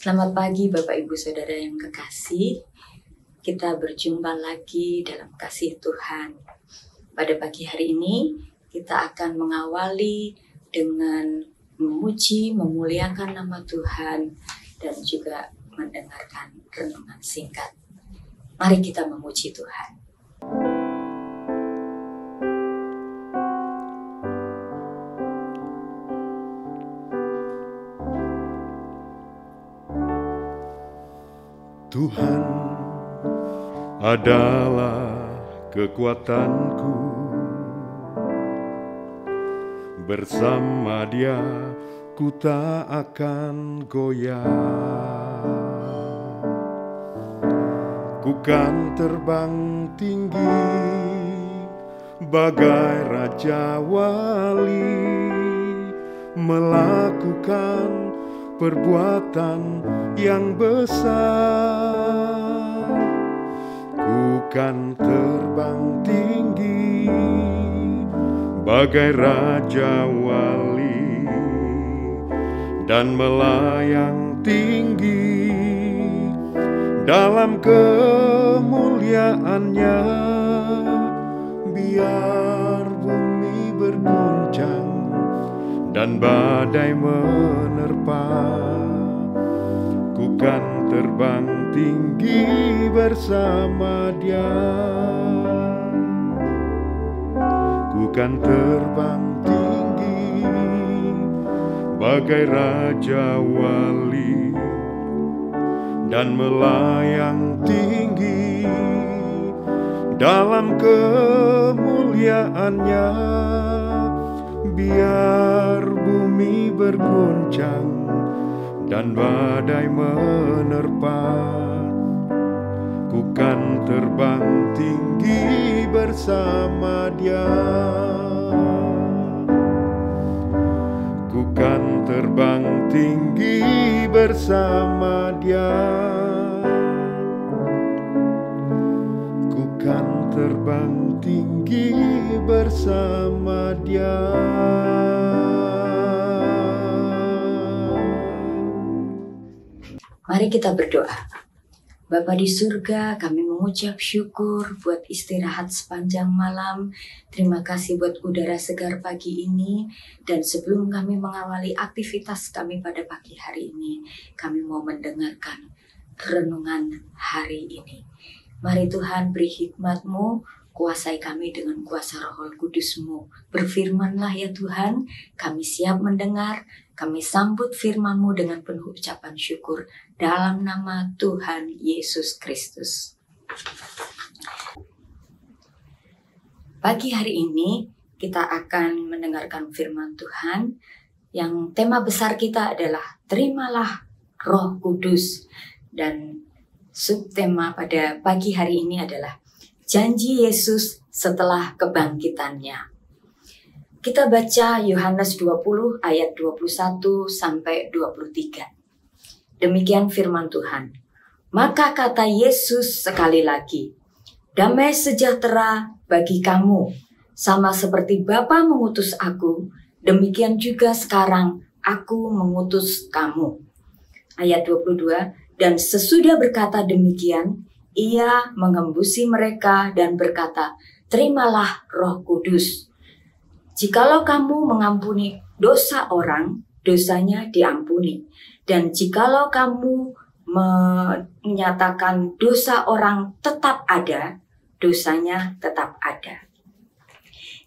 Selamat pagi Bapak Ibu Saudara yang kekasih. Kita berjumpa lagi dalam kasih Tuhan. Pada pagi hari ini kita akan mengawali dengan memuji, memuliakan nama Tuhan dan juga mendengarkan renungan singkat. Mari kita memuji Tuhan. Tuhan adalah kekuatanku, bersama Dia ku tak akan goyah. Ku kan terbang tinggi bagai Raja Wali, melakukan perbuatan yang besar. Ku kan terbang tinggi bagai Raja Wali dan melayang tinggi dalam kemuliaannya. Biar bumi berguncang dan badai menerpa, ku kan terbang tinggi bersama Dia. Ku kan terbang tinggi bagai Raja Wali dan melayang tinggi dalam kemuliaannya. Biar bumi berguncang dan badai menerpa, ku kan terbang tinggi bersama Dia. Ku kan terbang tinggi bersama Dia. Ku kan terbang tinggi bersama Dia. Mari kita berdoa. Bapa di surga, kami mengucap syukur buat istirahat sepanjang malam. Terima kasih buat udara segar pagi ini. Dan sebelum kami mengawali aktivitas kami pada pagi hari ini, kami mau mendengarkan renungan hari ini. Mari Tuhan beri hikmat-Mu, kuasai kami dengan kuasa Roh Kudus-Mu. Berfirmanlah ya Tuhan, kami siap mendengar, kami sambut firman-Mu dengan penuh ucapan syukur dalam nama Tuhan Yesus Kristus. Pagi hari ini kita akan mendengarkan firman Tuhan yang tema besar kita adalah terimalah Roh Kudus, dan subtema pada pagi hari ini adalah janji Yesus setelah kebangkitannya. Kita baca Yohanes 20 ayat 21 sampai 23. Demikian firman Tuhan. Maka kata Yesus sekali lagi, damai sejahtera bagi kamu, sama seperti Bapa mengutus aku, demikian juga sekarang aku mengutus kamu. Ayat 22, dan sesudah berkata demikian, Ia mengembusi mereka dan berkata, terimalah Roh Kudus. Jikalau kamu mengampuni dosa orang, dosanya diampuni. Dan jikalau kamu menyatakan dosa orang tetap ada, dosanya tetap ada.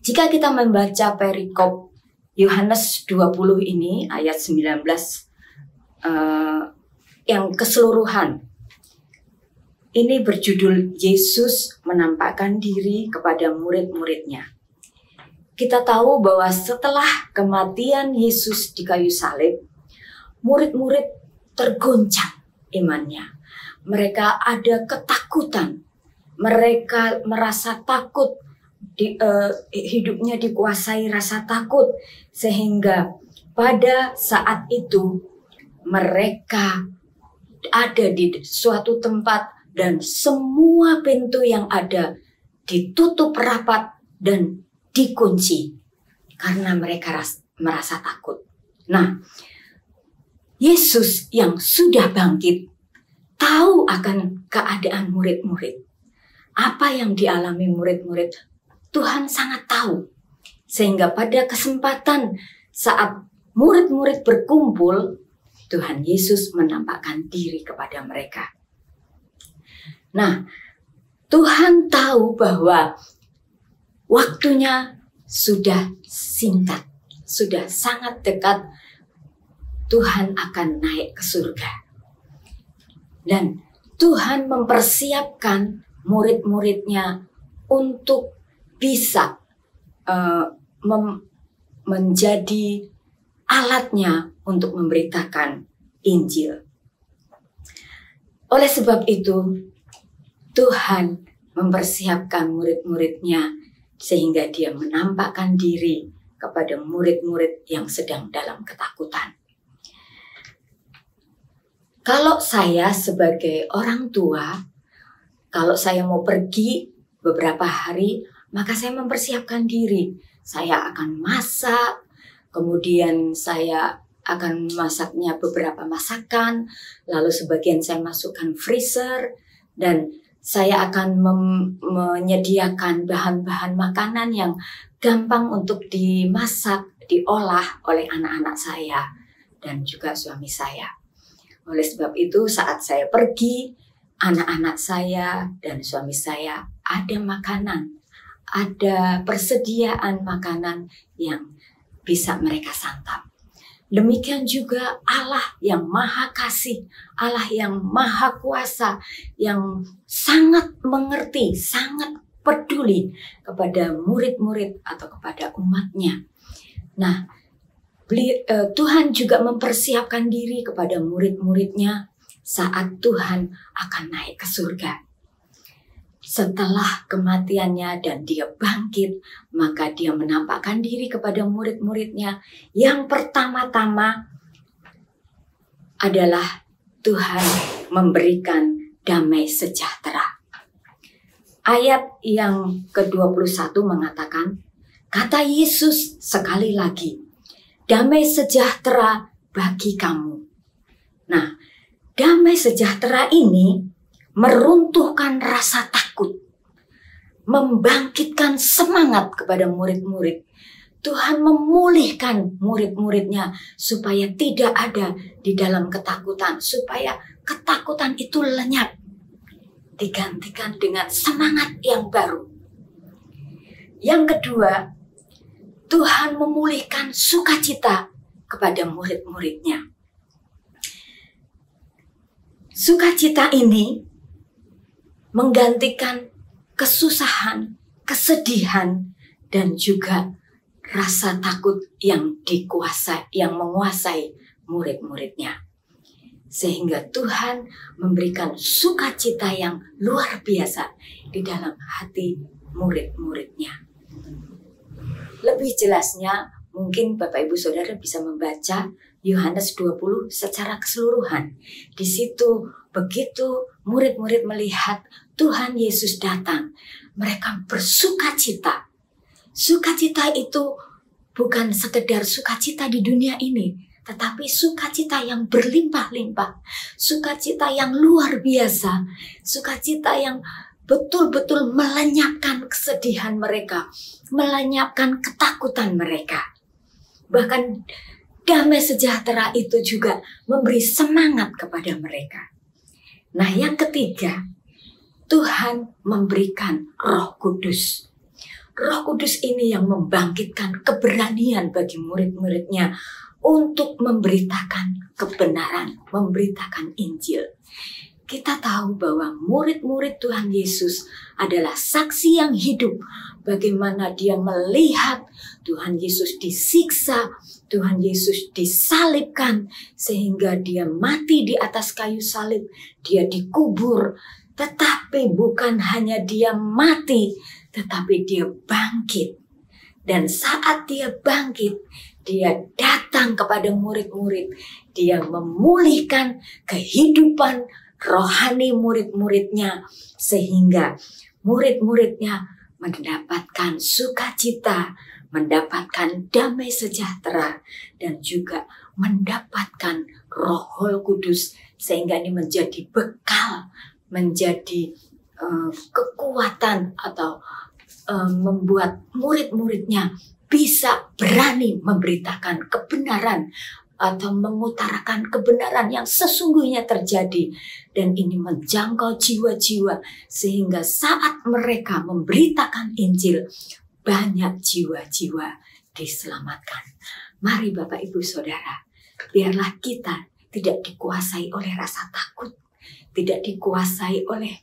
Jika kita membaca perikop Yohanes 20 ini, ayat 19, yang keseluruhan, ini berjudul Yesus menampakkan diri kepada murid-muridnya. Kita tahu bahwa setelah kematian Yesus di kayu salib, murid-murid tergoncang imannya. Mereka ada ketakutan. Mereka merasa takut, hidupnya dikuasai rasa takut. Sehingga pada saat itu mereka ada di suatu tempat dan semua pintu yang ada ditutup rapat dan dikunci karena mereka merasa takut. Nah, Yesus yang sudah bangkit tahu akan keadaan murid-murid. Apa yang dialami murid-murid, Tuhan sangat tahu. Sehingga pada kesempatan saat murid-murid berkumpul, Tuhan Yesus menampakkan diri kepada mereka. Nah, Tuhan tahu bahwa waktunya sudah singkat, sudah sangat dekat. Tuhan akan naik ke surga. Dan Tuhan mempersiapkan murid-muridnya untuk bisa menjadi alatnya untuk memberitakan Injil. Oleh sebab itu, Tuhan mempersiapkan murid-muridnya sehingga dia menampakkan diri kepada murid-murid yang sedang dalam ketakutan. Kalau saya sebagai orang tua, kalau saya mau pergi beberapa hari, maka saya mempersiapkan diri. Saya akan masak, kemudian saya akan masaknya beberapa masakan, lalu sebagian saya masukkan freezer, dan saya akan menyediakan bahan-bahan makanan yang gampang untuk dimasak, diolah oleh anak-anak saya dan juga suami saya. Oleh sebab itu saat saya pergi, anak-anak saya dan suami saya ada makanan, ada persediaan makanan yang bisa mereka santap. Demikian juga Allah yang maha kasih, Allah yang maha kuasa, yang sangat mengerti, sangat peduli kepada murid-murid atau kepada umatnya. Nah, Tuhan juga mempersiapkan diri kepada murid-muridnya saat Tuhan akan naik ke surga. Setelah kematiannya dan dia bangkit, maka dia menampakkan diri kepada murid-muridnya. Yang pertama-tama adalah Tuhan memberikan damai sejahtera. Ayat yang ke-21 mengatakan, kata Yesus sekali lagi, damai sejahtera bagi kamu. Nah, damai sejahtera ini meruntuhkan rasa takut, membangkitkan semangat kepada murid-murid. Tuhan memulihkan murid-muridnya supaya tidak ada di dalam ketakutan, supaya ketakutan itu lenyap, digantikan dengan semangat yang baru. Yang kedua, Tuhan memulihkan sukacita kepada murid-muridnya. Sukacita ini menggantikan kesusahan, kesedihan, dan juga rasa takut yang menguasai murid-muridnya. Sehingga Tuhan memberikan sukacita yang luar biasa di dalam hati murid-muridnya. Lebih jelasnya, mungkin Bapak Ibu Saudara bisa membaca Yohanes 20 secara keseluruhan. Di situ begitu murid-murid melihat Tuhan Yesus datang, mereka bersukacita. Sukacita itu bukan sekedar sukacita di dunia ini, tetapi sukacita yang berlimpah-limpah, sukacita yang luar biasa, sukacita yang betul-betul melenyapkan kesedihan mereka, melenyapkan ketakutan mereka. Bahkan damai sejahtera itu juga memberi semangat kepada mereka. Nah, yang ketiga, Tuhan memberikan Roh Kudus. Roh Kudus ini yang membangkitkan keberanian bagi murid-muridnya untuk memberitakan kebenaran, memberitakan Injil. Kita tahu bahwa murid-murid Tuhan Yesus adalah saksi yang hidup bagaimana dia melihat Tuhan Yesus disiksa, Tuhan Yesus disalibkan sehingga dia mati di atas kayu salib, dia dikubur, tetapi bukan hanya dia mati, tetapi dia bangkit. Dan saat dia bangkit, dia datang kepada murid-murid, dia memulihkan kehidupan rohani murid-muridnya sehingga murid-muridnya mendapatkan sukacita, mendapatkan damai sejahtera dan juga mendapatkan Roh Kudus, sehingga ini menjadi bekal, menjadi kekuatan atau membuat murid-muridnya bisa berani memberitakan kebenaran atau mengutarakan kebenaran yang sesungguhnya terjadi, dan ini menjangkau jiwa-jiwa sehingga saat mereka memberitakan Injil banyak jiwa-jiwa diselamatkan. Mari Bapak Ibu Saudara, biarlah kita tidak dikuasai oleh rasa takut, tidak dikuasai oleh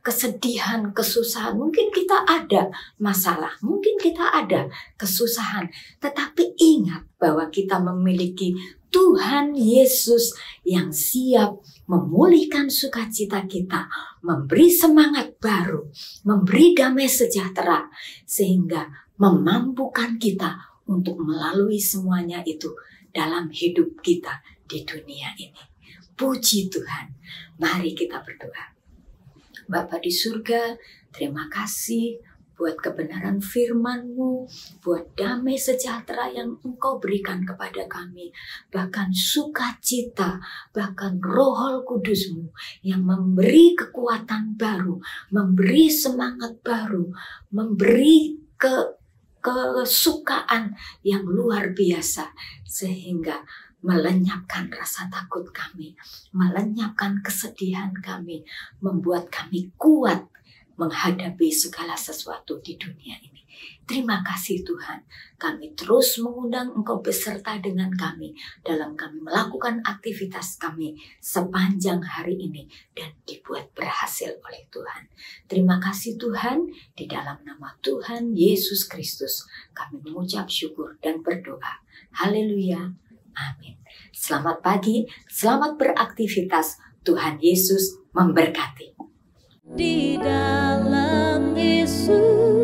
kesedihan, kesusahan. Mungkin kita ada masalah, mungkin kita ada kesusahan, tetapi ingat bahwa kita memiliki Tuhan Yesus yang siap memulihkan sukacita kita, memberi semangat baru, memberi damai sejahtera, sehingga memampukan kita untuk melalui semuanya itu dalam hidup kita di dunia ini. Puji Tuhan. Mari kita berdoa. Bapa di surga, terima kasih buat kebenaran firman-Mu, buat damai sejahtera yang Engkau berikan kepada kami, bahkan sukacita, bahkan Roh Kudus-Mu yang memberi kekuatan baru, memberi semangat baru, memberi kesukaan yang luar biasa, sehingga melenyapkan rasa takut kami, melenyapkan kesedihan kami, membuat kami kuat menghadapi segala sesuatu di dunia ini. Terima kasih Tuhan, kami terus mengundang Engkau beserta dengan kami dalam kami melakukan aktivitas kami sepanjang hari ini dan dibuat berhasil oleh Tuhan. Terima kasih Tuhan, di dalam nama Tuhan Yesus Kristus kami mengucap syukur dan berdoa. Haleluya. Amin. Selamat pagi, selamat beraktivitas. Tuhan Yesus memberkati. Di dalam Yesus